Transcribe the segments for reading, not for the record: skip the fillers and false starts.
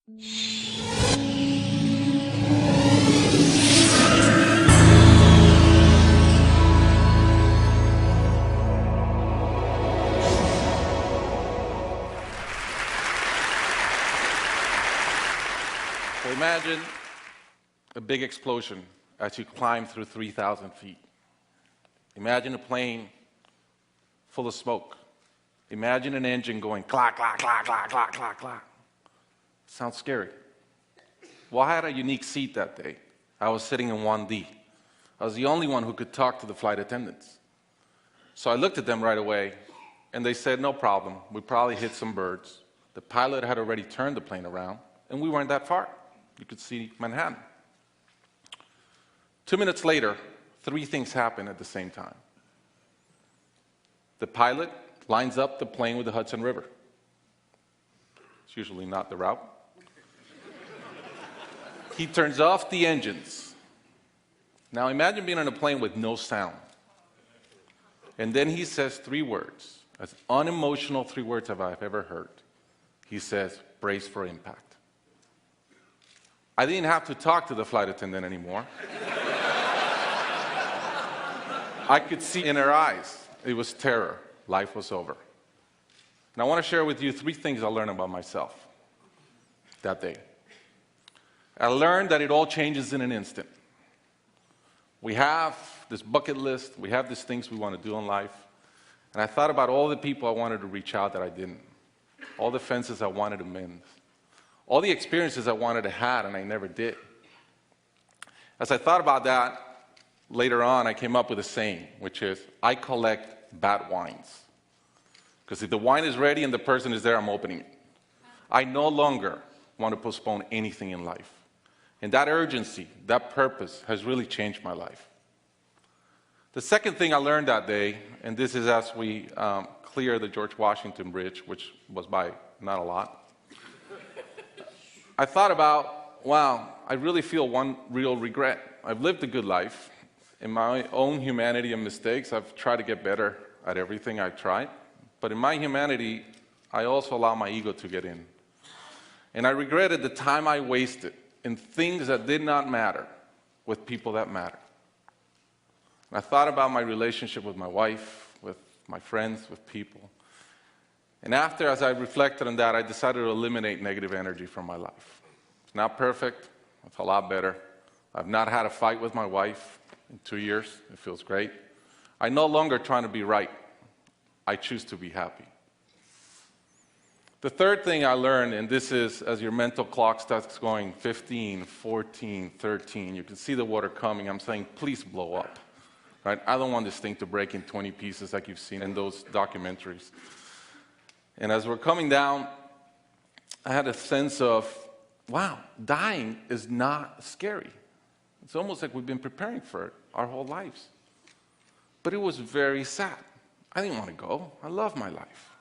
So imagine a big explosion as you climb through 3,000 feet. Imagine a plane full of smoke. Imagine an engine going clack, clack, clack, clack, clack, clack, clack. Sounds scary. Well, I had a unique seat that day. I was sitting in 1D. I was the only one who could talk to the flight attendants. So I looked at them right away, and they said, no problem. We probably hit some birds. The pilot had already turned the plane around, and we weren't that far. You could see Manhattan. 2 minutes later, 3 things happen at the same time. The pilot lines up the plane with the Hudson River. It's usually not the route. He turns off the engines. Now imagine being on a plane with no sound. And then he says 3 words, as unemotional 3 words as I've ever heard. He says, brace for impact. I didn't have to talk to the flight attendant anymore. I could see in her eyes, it was terror. Life was over. And I want to share with you 3 things I learned about myself that day. I learned that it all changes in an instant. We have this bucket list, we have these things we want to do in life, and I thought about all the people I wanted to reach out that I didn't, all the fences I wanted to mend, all the experiences I wanted to have and I never did. As I thought about that, later on I came up with a saying, which is, I collect bad wines. Because if the wine is ready and the person is there, I'm opening it. I no longer want to postpone anything in life. And that urgency, that purpose has really changed my life. The second thing I learned that day, and this is as we clear the George Washington Bridge, which was by not a lot, I thought about, wow, I really feel one real regret. I've lived a good life. In my own humanity and mistakes, I've tried to get better at everything I tried. But in my humanity, I also allow my ego to get in. And I regretted the time I wasted in things that did not matter with people that matter. And I thought about my relationship with my wife, with my friends, with people. And after, as I reflected on that, I decided to eliminate negative energy from my life. It's not perfect. It's a lot better. I've not had a fight with my wife in 2 years. It feels great. I'm no longer trying to be right. I choose to be happy. The third thing I learned, and this is as your mental clock starts going 15, 14, 13, you can see the water coming. I'm saying, please blow up. Right? I don't want this thing to break in 20 pieces like you've seen in those documentaries. And as we're coming down, I had a sense of, wow, dying is not scary. It's almost like we've been preparing for it our whole lives. But it was very sad. I didn't want to go. I love my life.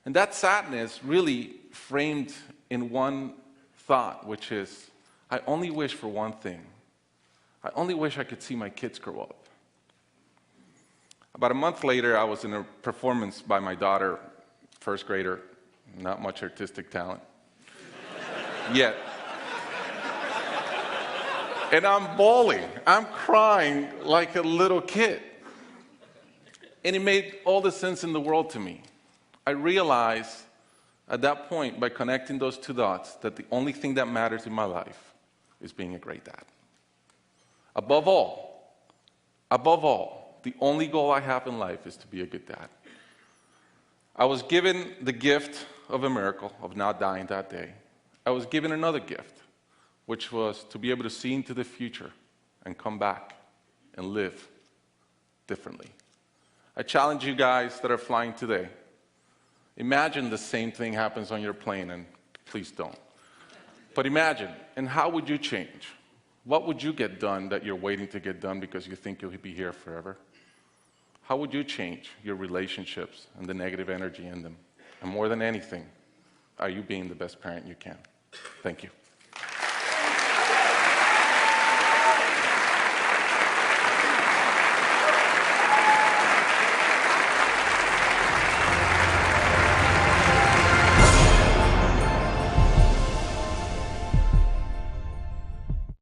And that sadness really framed in one thought, which is, I only wish for one thing. I only wish I could see my kids grow up. About a month later, I was in a performance by my daughter, first grader, not much artistic talent, yet. And I'm bawling, I'm crying like a little kid. And it made all the sense in the world to me. I realized at that point, by connecting those 2 dots, that the only thing that matters in my life is being a great dad. Above all, the only goal I have in life is to be a good dad. I was given the gift of a miracle of not dying that day. I was given another gift, which was to be able to see into the future and come back and live differently. I challenge you guys that are flying today. Imagine the same thing happens on your plane, and please don't. But imagine, and how would you change? What would you get done that you're waiting to get done because you think you'll be here forever? How would you change your relationships and the negative energy in them? And more than anything, are you being the best parent you can? Thank you.